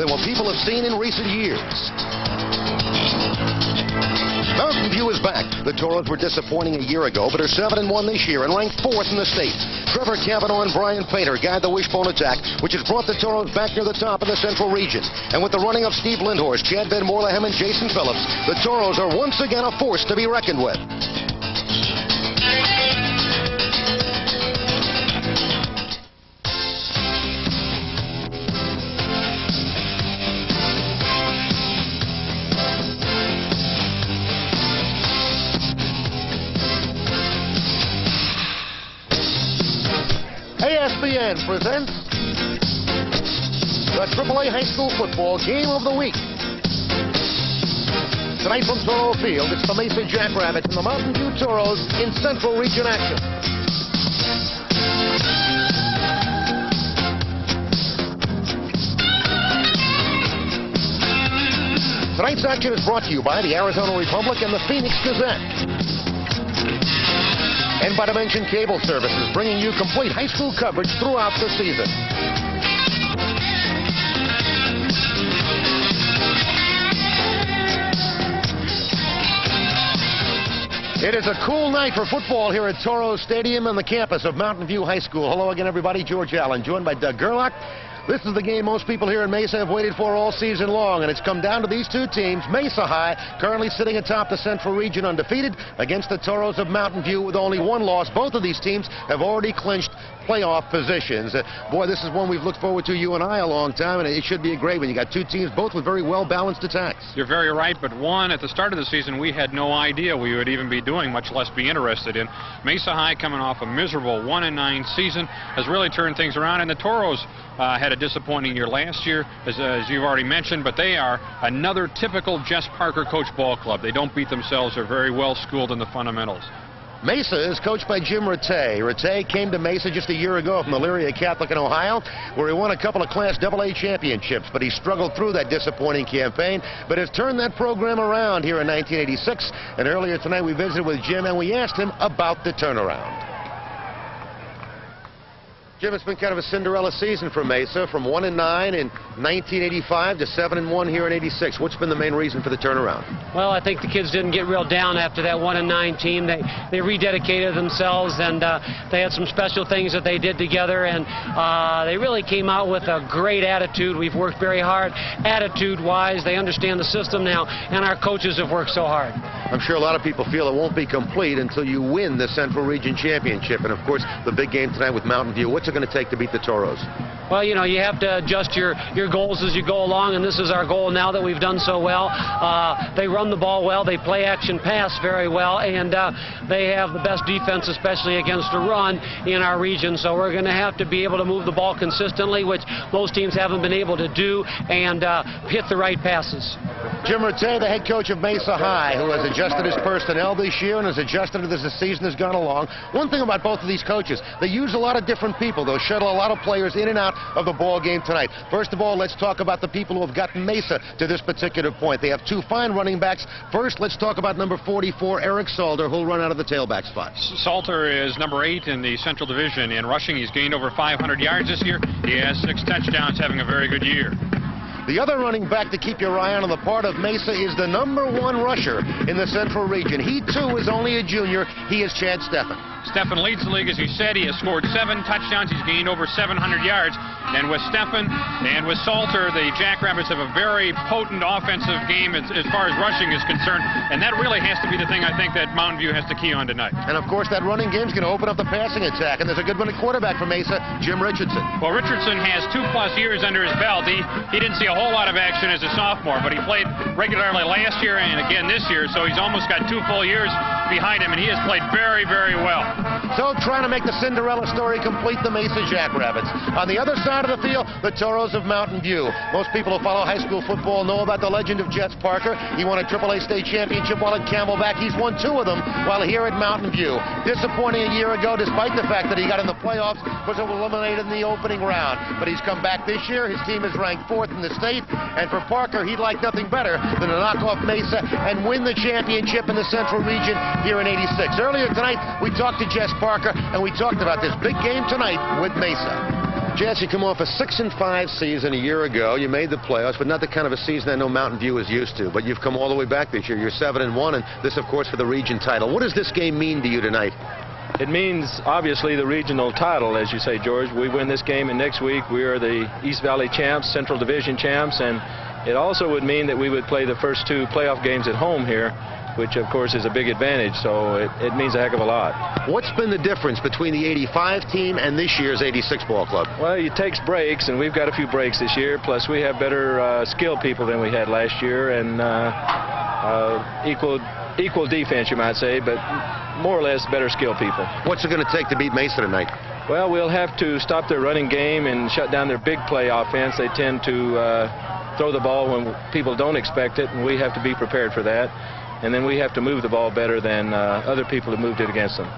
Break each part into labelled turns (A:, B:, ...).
A: than what people have seen in recent years. Mountain View is back. The Torros were disappointing a year ago, but are 7-1 this year and ranked 4th in the state. Trevor Cavanaugh and Brian Painter guide the wishbone attack, which has brought the Torros back near the top of the Central Region. And with the running of Steve Lindhorst, Chad Van Morlehem, and Jason Phillips, the Torros are once again a force to be reckoned with. ESPN presents the AAA High School Football Game of the Week. Tonight from Toro Field, it's the Mesa Jackrabbits and the Mountain View Torros in Central Region action. Tonight's action is brought to you by the Arizona Republic and the Phoenix Gazette. And by Dimension Cable Services, bringing you complete high school coverage throughout the season. It is a cool night for football here at Torros Stadium on the campus of Mountain View High School. Hello again, everybody. George Allen, joined by Doug Gerlach. This is the game most people here in Mesa have waited for all season long, and it's come down to these two teams. Mesa High currently sitting atop the Central Region undefeated against the Torros of Mountain View with only one loss. Both of these teams have already clinched playoff positions. Boy, this is one we've looked forward to, you and I, a long time, and it should be a great one. You got two teams, both with very well-balanced attacks.
B: You're very right, but one, at the start of the season, we had no idea we would even be doing, much less be interested in. Mesa High, coming off a miserable 1-9 season, has really turned things around, and the Torros had a disappointing year last year, as you've already mentioned, but they are another typical Jess Parker coach ball club. They don't beat themselves. They're very well schooled in the fundamentals.
A: Mesa is coached by Jim Rattay. Rattay came to Mesa just a year ago from Elyria Catholic in Ohio, where he won a couple of Class AA championships, but he struggled through that disappointing campaign, but has turned that program around here in 1986. And earlier tonight we visited with Jim and we asked him about the turnaround. Jim, it's been kind of a Cinderella season for Mesa, from 1-9 in 1985 to 7-1 here in 86. What's been the main reason for the turnaround?
C: Well, I think the kids didn't get real down after that 1-9 team. They rededicated themselves, and they had some special things that they did together, and they really came out with a great attitude. We've worked very hard attitude-wise. They understand the system now, and our coaches have worked so hard.
A: I'm sure a lot of people feel it won't be complete until you win the Central Region Championship, and of course the big game tonight with Mountain View. What's it going to take to beat the Torros?
C: Well, you know, you have to adjust your goals as you go along, and this is our goal now that we've done so well. They run the ball well, they play action pass very well, and they have the best defense, especially against the run in our region. So we're going to have to be able to move the ball consistently, which most teams haven't been able to do, and hit the right passes.
A: Jim Rattay, the head coach of Mesa High, who has adjusted his personnel this year and has adjusted it as the season has gone along. One thing about both of these coaches, they use a lot of different people. They'll shuttle a lot of players in and out of the ball game tonight. First of all, let's talk about the people who have gotten Mesa to this particular point. They have two fine running backs. First, let's talk about number 44, Eric Salter, who'll run out of the tailback spot.
B: Salter is number 8 in the Central Division in rushing. He's gained over 500 yards this year. He has 6 touchdowns, having a very good year.
A: The other running back to keep your eye on the part of Mesa is the number 1 rusher in the Central Region. He, too, is only a junior. He is Chad Steffen.
B: Steffen leads the league, as you said. He has scored 7 touchdowns. He's gained over 700 yards. And with Steffen and with Salter, the Jackrabbits have a very potent offensive game as far as rushing is concerned. And that really has to be the thing, I think, that Mountain View has to key on tonight.
A: And, of course, that running game is going to open up the passing attack. And there's a good running quarterback for Mesa, Jim Richardson.
B: Well, Richardson has 2+ years under his belt. He didn't see a whole lot of action as a sophomore, but he played regularly last year and again this year, so he's almost got 2 full years behind him, and he has played very, very well.
A: So trying to make the Cinderella story complete, the Mesa Jackrabbits. On the other side of the field, the Torros of Mountain View. Most people who follow high school football know about the legend of Jess Parker. He won a AAA state championship while at Camelback. He's won 2 of them while here at Mountain View. Disappointing a year ago, despite the fact that he got in the playoffs, was eliminated in the opening round. But he's come back this year. His team is ranked 4th in the state. And for Parker, he'd like nothing better than to knock off Mesa and win the championship in the Central Region here in 86. Earlier tonight, we talked to Jess Parker, and we talked about this big game tonight with Mesa. Jess, you come off a 6-5 season a year ago. You made the playoffs, but not the kind of a season I know Mountain View is used to. But you've come all the way back this year. You're 7-1, and this, of course, for the region title. What does this game mean to you tonight?
D: It means, obviously, the regional title, as you say, George. We win this game, and next week we are the East Valley champs, Central Division champs, and it also would mean that we would play the first 2 playoff games at home here, which, of course, is a big advantage, so it means a heck of a lot.
A: What's been the difference between the 85 team and this year's 86 ball club?
D: Well, it takes breaks, and we've got a few breaks this year, plus we have better skilled people than we had last year, and equal defense, you might say, but more or less better skilled people.
A: What's it going to take to beat Mesa tonight?
D: Well, we'll have to stop their running game and shut down their big play offense. They tend to throw the ball when people don't expect it, and we have to be prepared for that. And then we have to move the ball better than other people have moved it against them.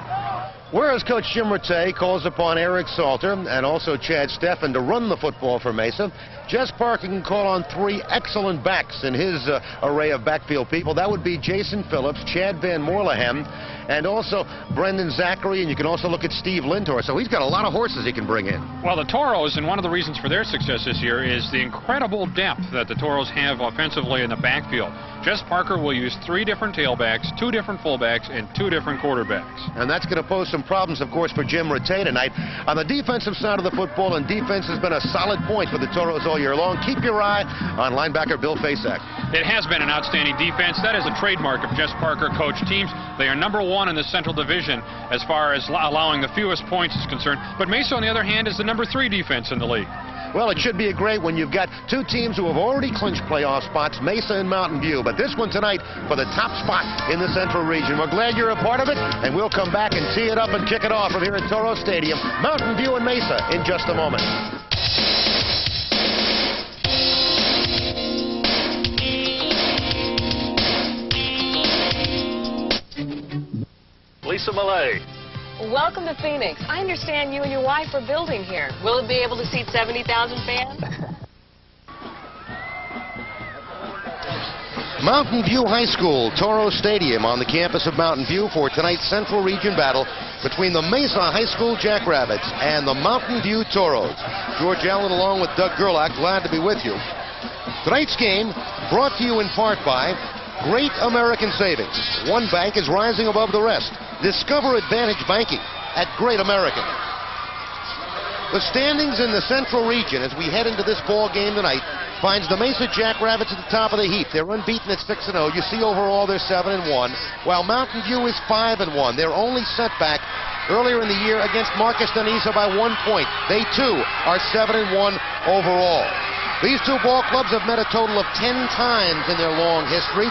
A: Whereas Coach Jim Rattay calls upon Eric Salter and also Chad Steffen to run the football for Mesa, Jess Parker can call on 3 excellent backs in his array of backfield people. That would be Jason Phillips, Chad Van Morlehem, and also Brendan Zachary, and you can also look at Steve Lintor. So he's got a lot of horses he can bring in.
B: Well, the Torros, and one of the reasons for their success this year is the incredible depth that the Torros have offensively in the backfield. Jess Parker will use 3 different tailbacks, 2 different fullbacks, and 2 different quarterbacks.
A: And that's going to pose some problems, of course, for Jim Rattay tonight. On the defensive side of the football, and defense has been a solid point for the Torros all year long. Keep your eye on linebacker Bill Fasak.
B: It has been an outstanding defense. That is a trademark of Jess Parker coach teams. They are #1 in the Central Division as far as allowing the fewest points is concerned. But Mesa, on the other hand, is the #3 defense in the league.
A: Well, it should be a great one. You've got 2 teams who have already clinched playoff spots, Mesa and Mountain View. But this one tonight for the top spot in the Central region. We're glad you're a part of it, and we'll come back and tee it up and kick it off from here at Torros Stadium. Mountain View and Mesa in just a moment.
D: Lisa Millay.
E: Welcome to Phoenix. I understand you and your wife are building here. Will it be able to seat 70,000 fans?
A: Mountain View High School, Torros Stadium on the campus of Mountain View for tonight's Central Region battle between the Mesa High School Jackrabbits and the Mountain View Torros. George Allen along with Doug Gerlach, glad to be with you. Tonight's game brought to you in part by Great American Savings. One bank is rising above the rest. Discover Advantage Banking at Great American. The standings in the Central Region as we head into this ball game tonight finds the Mesa Jackrabbits at the top of the heap. They're unbeaten at 6-0. You see overall they're 7-1, while Mountain View is 5-1. Their only setback earlier in the year against Marcus Danisa by 1 point. They too are 7-1 overall. These 2 ball clubs have met a total of 10 times in their long history,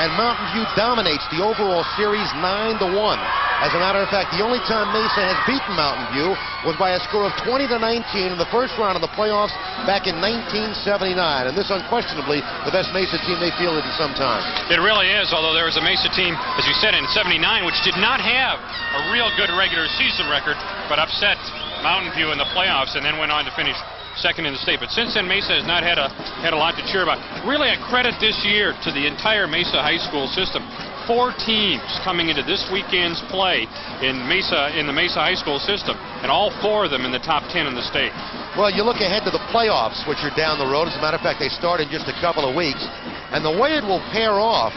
A: and Mountain View dominates the overall series 9-1. As a matter of fact, the only time Mesa has beaten Mountain View was by a score of 20-19 in the first round of the playoffs back in 1979. And this unquestionably the best Mesa team they fielded in some time.
B: It really is, although there was a Mesa team, as you said, in '79, which did not have a real good regular season record, but upset Mountain View in the playoffs and then went on to finish second in the state. But since then, Mesa has not had a lot to cheer about. Really, I credit this year to the entire Mesa high school system. 4 teams coming into this weekend's play in the Mesa high school system, and all 4 of them in the top 10 in the state.
A: Well, you look ahead to the playoffs, which are down the road. As a matter of fact, they start in just a couple of weeks. And the way it will pair off